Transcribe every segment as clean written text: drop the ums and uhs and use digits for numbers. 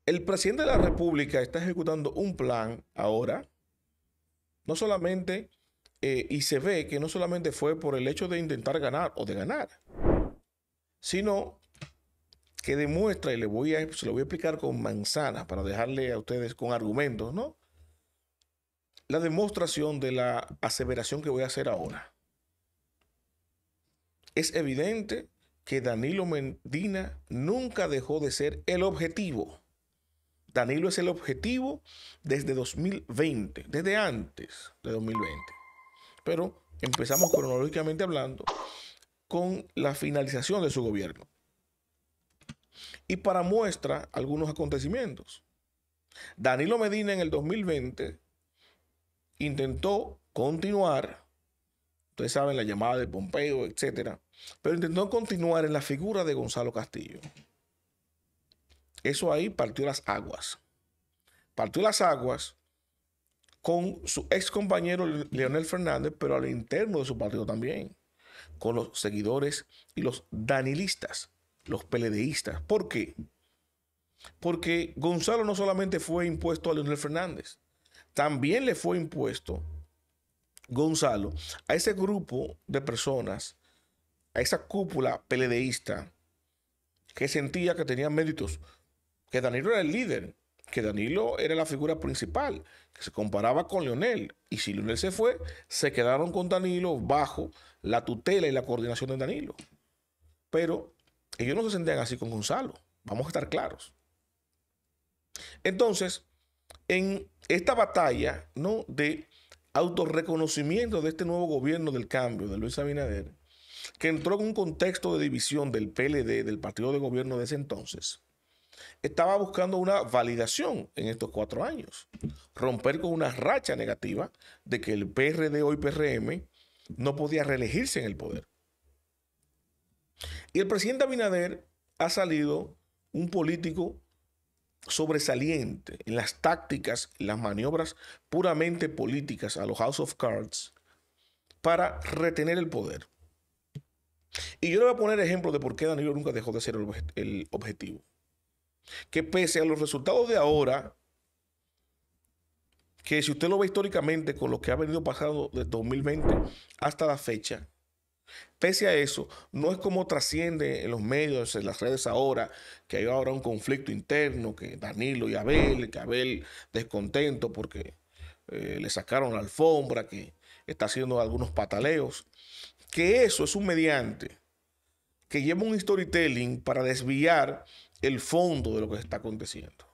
El presidente de la República está ejecutando un plan ahora, no solamente, y se ve que no solamente fue por el hecho de intentar ganar o de ganar, sino que demuestra, y se lo voy a explicar con manzanas para dejarle a ustedes con argumentos, ¿no? La demostración de la aseveración que voy a hacer ahora. Es evidente que Danilo Medina nunca dejó de ser el objetivo. Danilo es el objetivo desde 2020, desde antes de 2020. Pero empezamos cronológicamente hablando con la finalización de su gobierno. Y para muestra algunos acontecimientos. Danilo Medina en el 2020 intentó continuar, ustedes saben, la llamada de Pompeo, etcétera, pero intentó continuar en la figura de Gonzalo Castillo. Eso ahí partió las aguas. Partió las aguas con su ex compañero Leonel Fernández, pero al interno de su partido también, con los seguidores y los danilistas, los PLDistas. ¿Por qué? Porque Gonzalo no solamente fue impuesto a Leonel Fernández, también le fue impuesto Gonzalo a ese grupo de personas, a esa cúpula PLDista que sentía que tenían méritos, que Danilo era el líder, que Danilo era la figura principal, que se comparaba con Leonel. Y si Leonel se fue, se quedaron con Danilo bajo la tutela y la coordinación de Danilo. Pero ellos no se sentían así con Gonzalo. Vamos a estar claros. Entonces, en esta batalla, ¿no?, de autorreconocimiento de este nuevo gobierno del cambio de Luis Abinader, que entró en un contexto de división del PLD, del partido de gobierno de ese entonces, estaba buscando una validación en estos 4 años, romper con una racha negativa de que el PRD, hoy PRM, no podía reelegirse en el poder. Y el presidente Abinader ha salido un político sobresaliente en las tácticas, en las maniobras puramente políticas a los House of Cards para retener el poder. Y yo le voy a poner ejemplos de por qué Danilo nunca dejó de ser el objetivo. Que pese a los resultados de ahora, que si usted lo ve históricamente con lo que ha venido pasando desde 2020 hasta la fecha, pese a eso, no es como trasciende en los medios, en las redes ahora, que hay ahora un conflicto interno, que Danilo y Abel, que Abel descontento porque le sacaron la alfombra, que está haciendo algunos pataleos, que eso es un mediante que lleva un storytelling para desviar el fondo de lo que está aconteciendo.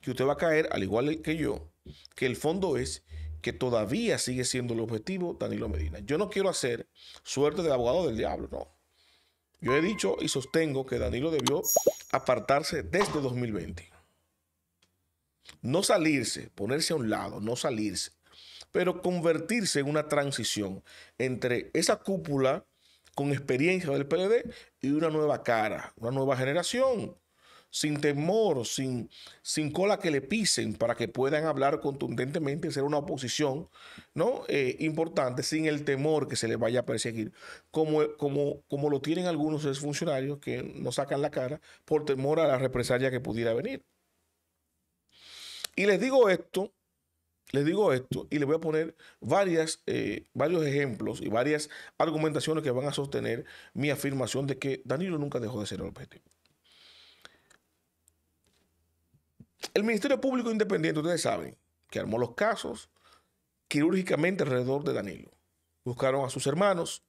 Que usted va a caer, al igual que yo, que el fondo es que todavía sigue siendo el objetivo Danilo Medina. Yo no quiero hacer suerte de abogado del diablo, no. Yo he dicho y sostengo que Danilo debió apartarse desde 2020. No salirse, ponerse a un lado, no salirse, pero convertirse en una transición entre esa cúpula con experiencia del PLD y una nueva cara, una nueva generación, sin temor, sin cola que le pisen, para que puedan hablar contundentemente y ser una oposición, ¿no?, importante, sin el temor que se les vaya a perseguir, como lo tienen algunos exfuncionarios que no sacan la cara por temor a la represalia que pudiera venir. Y les digo esto y les voy a poner varios ejemplos y varias argumentaciones que van a sostener mi afirmación de que Danilo nunca dejó de ser el objetivo. El Ministerio Público Independiente, ustedes saben, que armó los casos quirúrgicamente alrededor de Danilo. Buscaron a sus hermanos,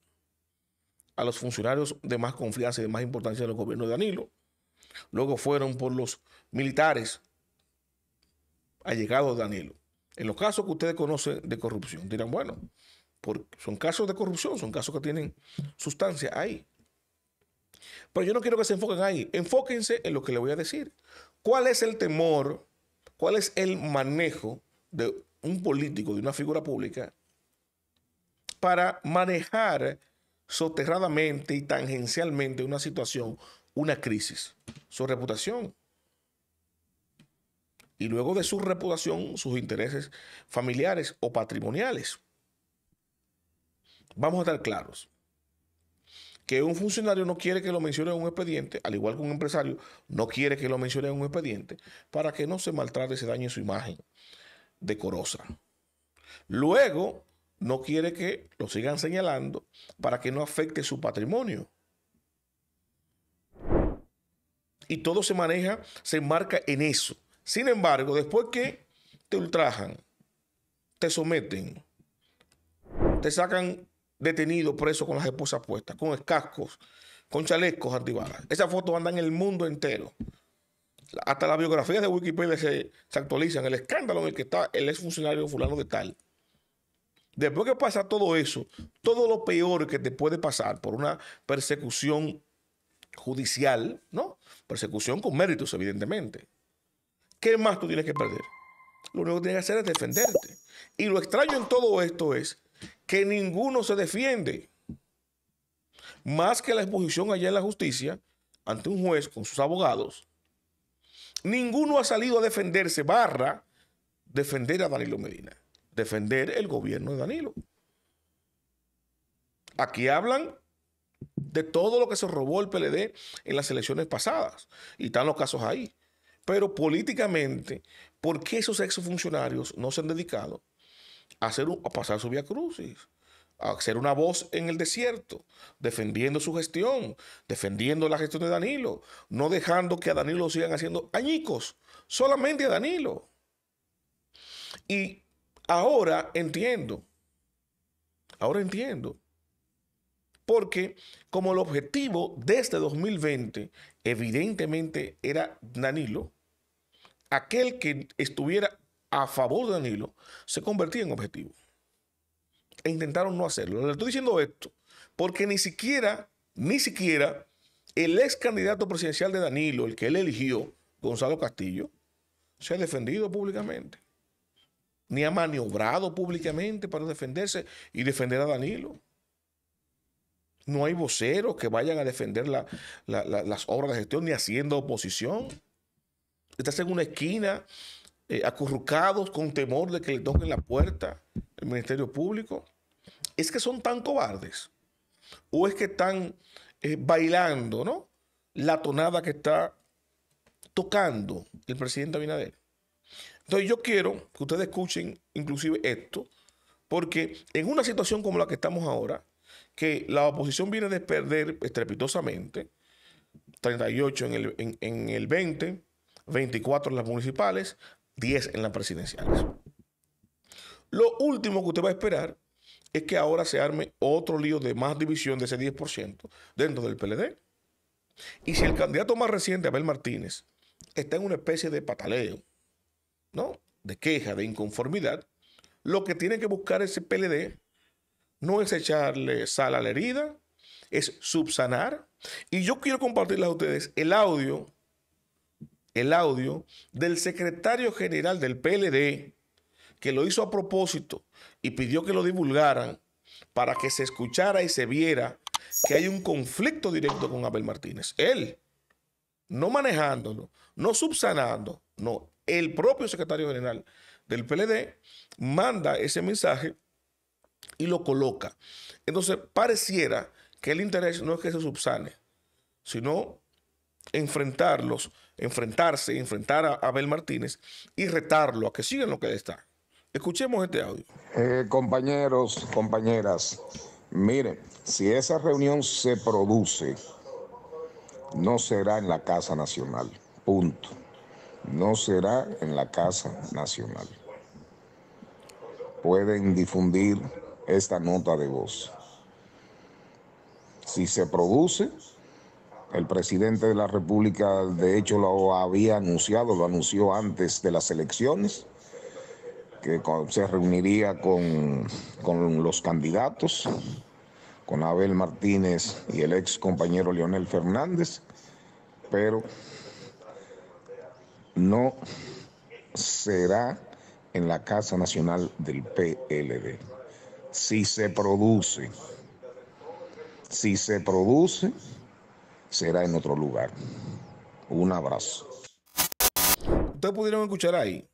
a los funcionarios de más confianza y de más importancia del gobierno de Danilo. Luego fueron por los militares allegados de Danilo. En los casos que ustedes conocen de corrupción, dirán, bueno, son casos de corrupción, son casos que tienen sustancia ahí. Pero yo no quiero que se enfoquen ahí. Enfóquense en lo que les voy a decir. ¿Cuál es el temor? ¿Cuál es el manejo de un político, de una figura pública, para manejar soterradamente y tangencialmente una situación, una crisis? Su reputación. Y luego de su reputación, sus intereses familiares o patrimoniales. Vamos a estar claros. que un funcionario no quiere que lo mencione en un expediente, al igual que un empresario no quiere que lo mencione en un expediente, para que no se maltrate, se dañe su imagen decorosa. Luego, no quiere que lo sigan señalando para que no afecte su patrimonio. Y todo se maneja, se enmarca en eso. Sin embargo, después que te ultrajan, te someten, te sacan detenido, preso con las esposas puestas, con cascos, con chalecos antibalas. Esas fotos andan en el mundo entero. Hasta las biografías de Wikipedia se actualizan. El escándalo en el que está el exfuncionario fulano de tal. Después que pasa todo eso, todo lo peor que te puede pasar por una persecución judicial, ¿no? Persecución con méritos, evidentemente. ¿Qué más tú tienes que perder? Lo único que tienes que hacer es defenderte. Y lo extraño en todo esto es que ninguno se defiende. Más que la exposición allá en la justicia, ante un juez con sus abogados, ninguno ha salido a defenderse, defender a Danilo Medina, defender el gobierno de Danilo. Aquí hablan de todo lo que se robó el PLD en las elecciones pasadas, y están los casos ahí. Pero políticamente, ¿por qué esos exfuncionarios no se han dedicado a pasar su vía crucis? A ser una voz en el desierto, defendiendo su gestión, defendiendo la gestión de Danilo, no dejando que a Danilo lo sigan haciendo añicos, solamente a Danilo. Y ahora entiendo, porque como el objetivo desde 2020 evidentemente era Danilo, aquel que estuviera a favor de Danilo se convertía en objetivo. E intentaron no hacerlo. Le estoy diciendo esto porque ni siquiera el ex candidato presidencial de Danilo, el que él eligió, Gonzalo Castillo, se ha defendido públicamente. Ni ha maniobrado públicamente para defenderse y defender a Danilo. No hay voceros que vayan a defender las obras de gestión ni haciendo oposición. Estás en una esquina, acurrucados con temor de que le toquen la puerta el Ministerio Público. ¿Es que son tan cobardes? ¿O es que están bailando, ¿no? La tonada que está tocando el presidente Abinader? Entonces yo quiero que ustedes escuchen inclusive esto, porque en una situación como la que estamos ahora, que la oposición viene de perder estrepitosamente, 38 en el 20, 24 en las municipales, 10 en las presidenciales. Lo último que usted va a esperar es que ahora se arme otro lío de más división de ese 10% dentro del PLD. Y si el candidato más reciente, Abel Martínez, está en una especie de pataleo, ¿no? De queja, de inconformidad, lo que tiene que buscar ese PLD no es echarle sal a la herida, es subsanar. Y yo quiero compartirles a ustedes el audio del secretario general del PLD, que lo hizo a propósito y pidió que lo divulgaran para que se escuchara y se viera que hay un conflicto directo con Abel Martínez. Él, no manejándolo, no subsanando, no, el propio secretario general del PLD manda ese mensaje y lo coloca. Entonces, pareciera que el interés no es que se subsane, sino enfrentar a Abel Martínez y retarlo a que siga en lo que él está. Escuchemos este audio. Compañeros, compañeras, miren, si esa reunión se produce, no será en la Casa Nacional, punto. No será en la Casa Nacional. Pueden difundir esta nota de voz. Si se produce, el presidente de la República, de hecho, lo había anunciado, lo anunció antes de las elecciones, que se reuniría con los candidatos, con Abel Martínez y el ex compañero Leonel Fernández, pero no será en la Casa Nacional del PLD. Si se produce, será en otro lugar. Un abrazo. Ustedes pudieron escuchar ahí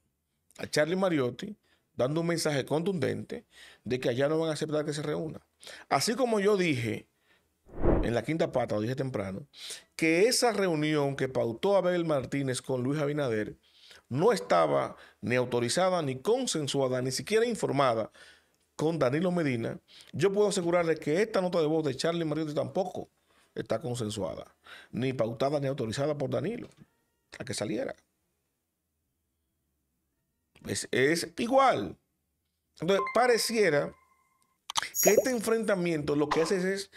a Charlie Mariotti dando un mensaje contundente de que allá no van a aceptar que se reúna. Así como yo dije en la quinta pata, lo dije temprano, que esa reunión que pautó Abel Martínez con Luis Abinader no estaba ni autorizada, ni consensuada, ni siquiera informada con Danilo Medina. Yo puedo asegurarle que esta nota de voz de Charlie Mariotti tampoco está consensuada, ni pautada ni autorizada por Danilo, a que saliera. Es igual. Entonces, pareciera que este enfrentamiento lo que hace es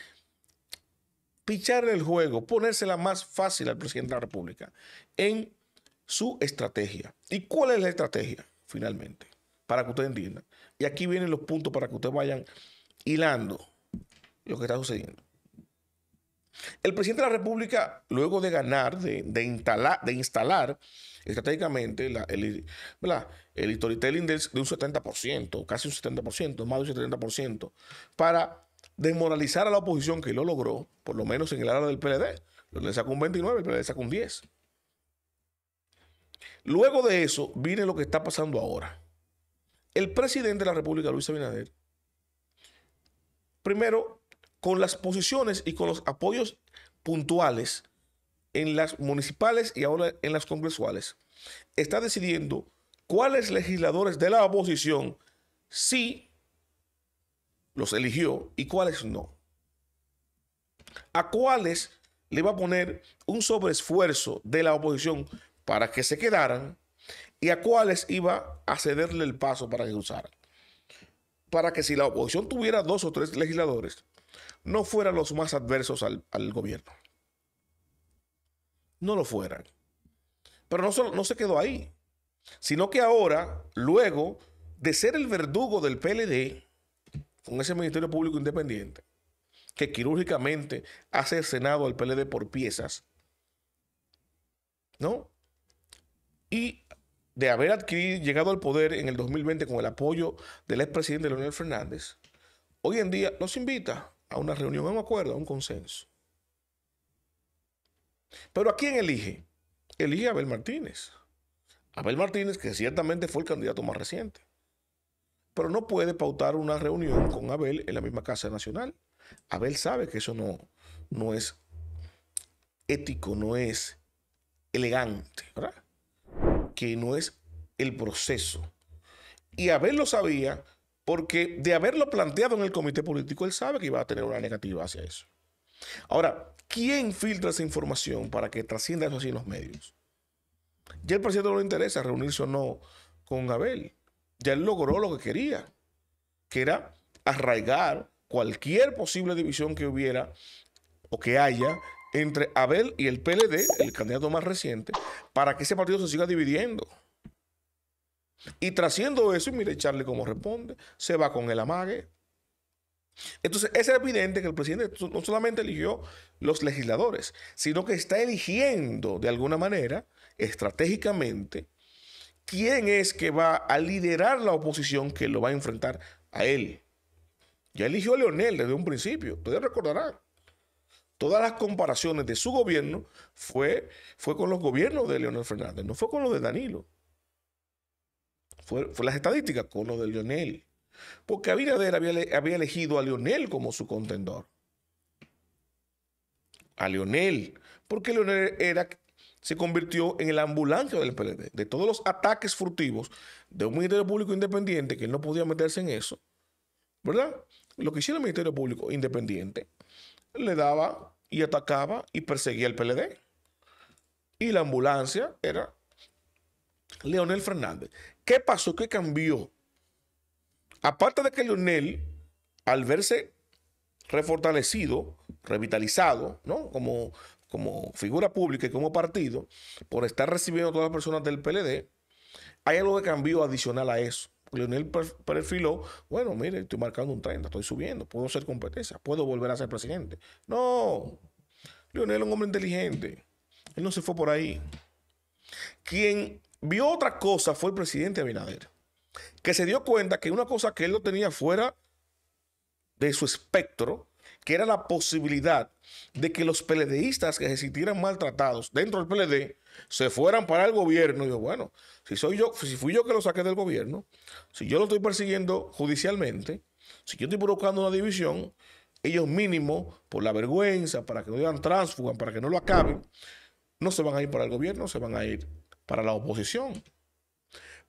picharle el juego, ponérsela más fácil al presidente de la República en su estrategia. ¿Y cuál es la estrategia, finalmente? Para que ustedes entiendan. Y aquí vienen los puntos para que ustedes vayan hilando lo que está sucediendo. El presidente de la República, luego de ganar, de instalar estratégicamente el storytelling de un 70%, casi un 70%, más de un 70%, para desmoralizar a la oposición, que lo logró, por lo menos en el área del PLD. Le sacó un 29, el PLD sacó un 10. Luego de eso, viene lo que está pasando ahora. El presidente de la República, Luis Abinader, primero, con las posiciones y con los apoyos puntuales en las municipales y ahora en las congresuales, está decidiendo cuáles legisladores de la oposición sí los eligió y cuáles no. A cuáles le va a poner un sobreesfuerzo de la oposición para que se quedaran y a cuáles iba a cederle el paso para que usaran. Para que si la oposición tuviera 2 o 3 legisladores, no fueran los más adversos al gobierno. No lo fueran. Pero no se quedó ahí, sino que ahora, luego de ser el verdugo del PLD, con ese Ministerio Público Independiente, que quirúrgicamente ha cercenado al PLD por piezas, ¿no? Y de haber llegado al poder en el 2020 con el apoyo del expresidente Leonel Fernández, hoy en día los invita a una reunión, a un acuerdo, a un consenso. Pero ¿a quién elige? Elige a Abel Martínez. Abel Martínez, que ciertamente fue el candidato más reciente. Pero no puede pautar una reunión con Abel en la misma Casa Nacional. Abel sabe que eso no es ético, no es elegante, ¿verdad? Que no es el proceso. Y Abel lo sabía porque de haberlo planteado en el comité político, él sabe que iba a tener una negativa hacia eso. Ahora, ¿quién filtra esa información para que trascienda eso así en los medios? Ya el presidente no le interesa reunirse o no con Abel. Ya él logró lo que quería, que era arraigar cualquier posible división que hubiera o que haya entre Abel y el PLD, el candidato más reciente, para que ese partido se siga dividiendo. Y trasciendo eso, y mire Charlie cómo responde, se va con el amague. Entonces es evidente que el presidente no solamente eligió los legisladores, sino que está eligiendo de alguna manera, estratégicamente, quién es que va a liderar la oposición que lo va a enfrentar a él. Ya eligió a Leonel desde un principio, ustedes recordarán. Todas las comparaciones de su gobierno fue con los gobiernos de Leonel Fernández, no fue con los de Danilo. Fue las estadísticas con los de Leonel. Porque Abinader había elegido a Leonel como su contendor. A Leonel. Porque Leonel se convirtió en el ambulancia del PLD. De todos los ataques furtivos de un Ministerio Público Independiente, que él no podía meterse en eso, ¿verdad? Lo que hicieron el Ministerio Público Independiente, le daba y atacaba y perseguía al PLD. Y la ambulancia era Leonel Fernández. ¿Qué pasó? ¿Qué cambió? Aparte de que Leonel, al verse refortalecido, revitalizado, ¿no? Como figura pública y como partido, por estar recibiendo a todas las personas del PLD, hay algo que cambió adicional a eso. Leonel perfiló, bueno, mire, estoy marcando un 30, estoy subiendo, puedo ser competencia, puedo volver a ser presidente. No, Leonel es un hombre inteligente, él no se fue por ahí. Quien vio otra cosa fue el presidente Abinader, que se dio cuenta que una cosa que él no tenía fuera de su espectro, que era la posibilidad de que los PLDistas que se sintieran maltratados dentro del PLD se fueran para el gobierno. Y yo, bueno, si fui yo que lo saqué del gobierno, si yo lo estoy persiguiendo judicialmente, si yo estoy provocando una división, ellos mínimo, por la vergüenza, para que no digan tránsfuga, para que no lo acaben, no se van a ir para el gobierno, se van a ir para la oposición.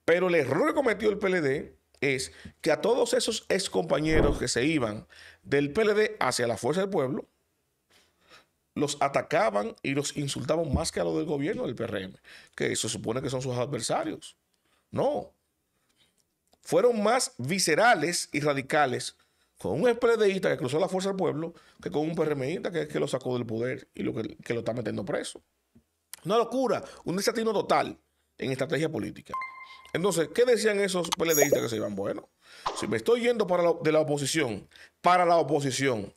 Pero el error que cometió el PLD es que a todos esos excompañeros que se iban del PLD hacia la Fuerza del Pueblo, los atacaban y los insultaban más que a los del gobierno del PRM, que se supone que son sus adversarios. No. Fueron más viscerales y radicales con un PLDista que cruzó la Fuerza del Pueblo que con un PRMista que lo sacó del poder y que lo está metiendo preso. Una locura, un desatino total en estrategia política. Entonces, ¿qué decían esos PLDistas que se iban? Bueno, si me estoy yendo de la oposición para la oposición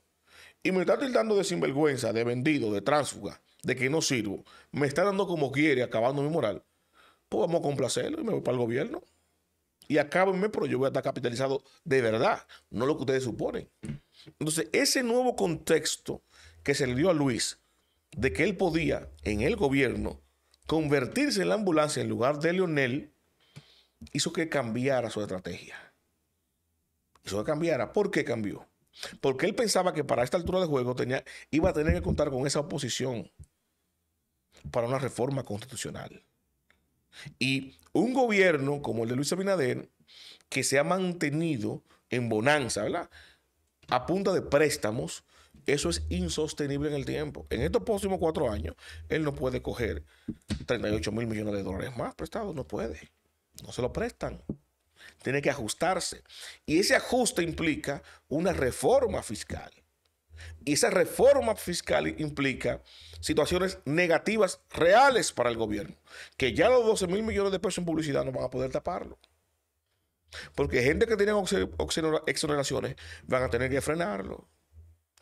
y me está tildando de sinvergüenza, de vendido, de tránsfuga, de que no sirvo, me está dando como quiere, acabando mi moral, pues vamos a complacerlo y me voy para el gobierno. Y acábenme, pero yo voy a estar capitalizado de verdad, no lo que ustedes suponen. Entonces, ese nuevo contexto que se le dio a Luis, de que él podía, en el gobierno, convertirse en la ambulancia en lugar de Leonel, hizo que cambiara su estrategia. Hizo que cambiara. ¿Por qué cambió? Porque él pensaba que para esta altura de juego iba a tener que contar con esa oposición para una reforma constitucional. Y un gobierno como el de Luis Abinader, que se ha mantenido en bonanza, ¿verdad?, a punta de préstamos, eso es insostenible en el tiempo. En estos próximos 4 años, él no puede coger 38 mil millones de dólares más prestados, no puede. No se lo prestan. Tiene que ajustarse. Y ese ajuste implica una reforma fiscal. Y esa reforma fiscal implica situaciones negativas reales para el gobierno. Que ya los 12 mil millones de pesos en publicidad no van a poder taparlo. Porque gente que tiene exoneraciones van a tener que frenarlo.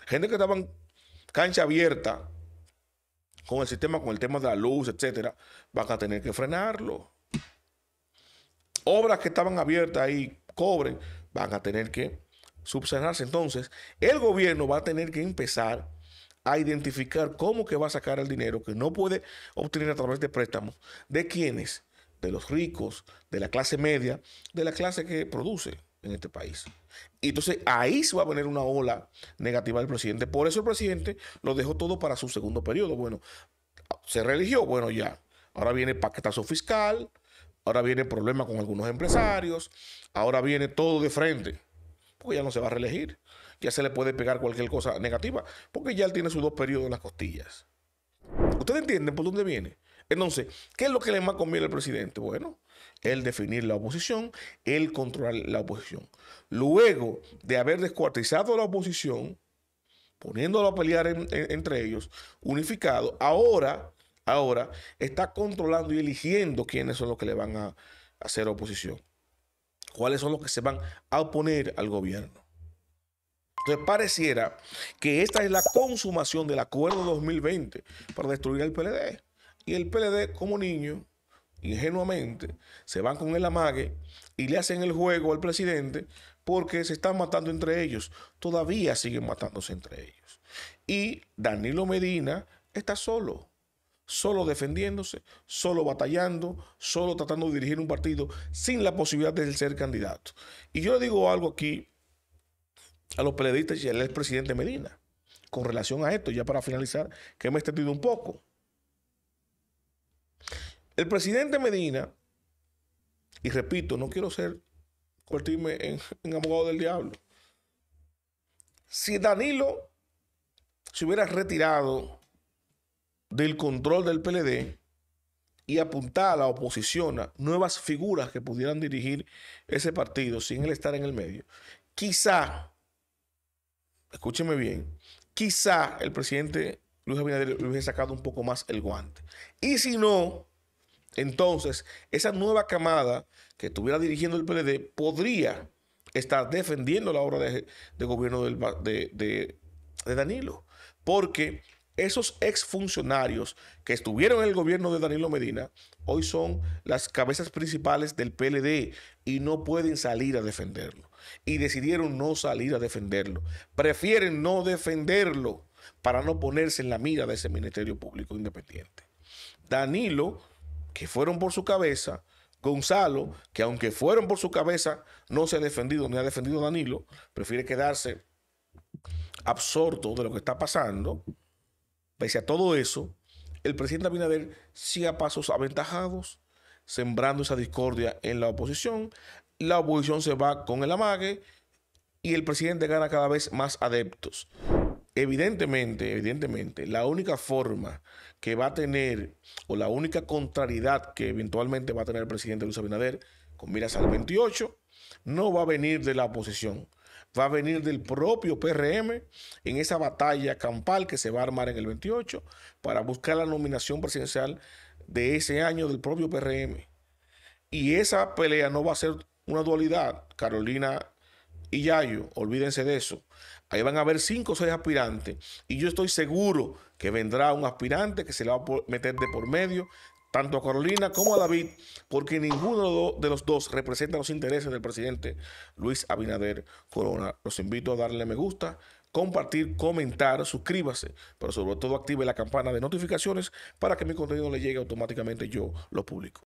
Gente que estaban cancha abierta con el sistema, con el tema de la luz, etcétera, van a tener que frenarlo. Obras que estaban abiertas ahí, cobren, van a tener que subsanarse. Entonces, el gobierno va a tener que empezar a identificar cómo que va a sacar el dinero que no puede obtener a través de préstamos. ¿De quiénes? De los ricos, de la clase media, de la clase que produce en este país. Y entonces ahí se va a venir una ola negativa del presidente. Por eso el presidente lo dejó todo para su segundo periodo. Bueno, se reeligió, bueno, ya. Ahora viene paquetazo fiscal, ahora viene problema con algunos empresarios, ahora viene todo de frente, porque ya no se va a reelegir. Ya se le puede pegar cualquier cosa negativa, porque ya él tiene sus 2 periodos en las costillas. ¿Ustedes entienden por dónde viene? Entonces, ¿qué es lo que le más conviene al presidente? Bueno, él definir la oposición, él controlar la oposición. Luego de haber descuartizado la oposición, poniéndolo a pelear entre ellos, unificado, ahora está controlando y eligiendo quiénes son los que le van a hacer oposición. Cuáles son los que se van a oponer al gobierno. Entonces pareciera que esta es la consumación del acuerdo 2020 para destruir al PLD. Y el PLD, como niño, ingenuamente, se van con el amague y le hacen el juego al presidente porque se están matando entre ellos. Todavía siguen matándose entre ellos. Y Danilo Medina está solo defendiéndose, solo batallando, solo tratando de dirigir un partido sin la posibilidad de ser candidato. Y yo le digo algo aquí a los PLDistas y al expresidente Medina con relación a esto, ya para finalizar, que me he extendido un poco. El presidente Medina, y repito, no quiero convertirme en abogado del diablo, si Danilo se hubiera retirado del control del PLD y apuntar a la oposición a nuevas figuras que pudieran dirigir ese partido sin él estar en el medio, quizá, escúcheme bien, quizá el presidente Luis Abinader le hubiese sacado un poco más el guante. Y si no, entonces esa nueva camada que estuviera dirigiendo el PLD podría estar defendiendo la obra de gobierno de Danilo. Porque esos exfuncionarios que estuvieron en el gobierno de Danilo Medina hoy son las cabezas principales del PLD y no pueden salir a defenderlo. Y decidieron no salir a defenderlo. Prefieren no defenderlo para no ponerse en la mira de ese Ministerio Público Independiente. Danilo, que fueron por su cabeza, Gonzalo, que aunque fueron por su cabeza, no se ha defendido ni ha defendido a Danilo, prefiere quedarse absorto de lo que está pasando, pese a todo eso, el presidente Abinader sigue a pasos aventajados, sembrando esa discordia en la oposición. La oposición se va con el amague y el presidente gana cada vez más adeptos. Evidentemente, la única forma que va a tener, o la única contrariedad que eventualmente va a tener el presidente Luis Abinader con miras al 28, no va a venir de la oposición, va a venir del propio PRM en esa batalla campal que se va a armar en el 28 para buscar la nominación presidencial de ese año del propio PRM. Y esa pelea no va a ser una dualidad, Carolina y Yayo, olvídense de eso. Ahí van a haber 5 o 6 aspirantes y yo estoy seguro que vendrá un aspirante que se le va a meter de por medio tanto a Carolina como a David, porque ninguno de los dos representa los intereses del presidente Luis Abinader Corona. Los invito a darle me gusta, compartir, comentar, suscríbase, pero sobre todo active la campana de notificaciones para que mi contenido le llegue automáticamente, yo lo publico.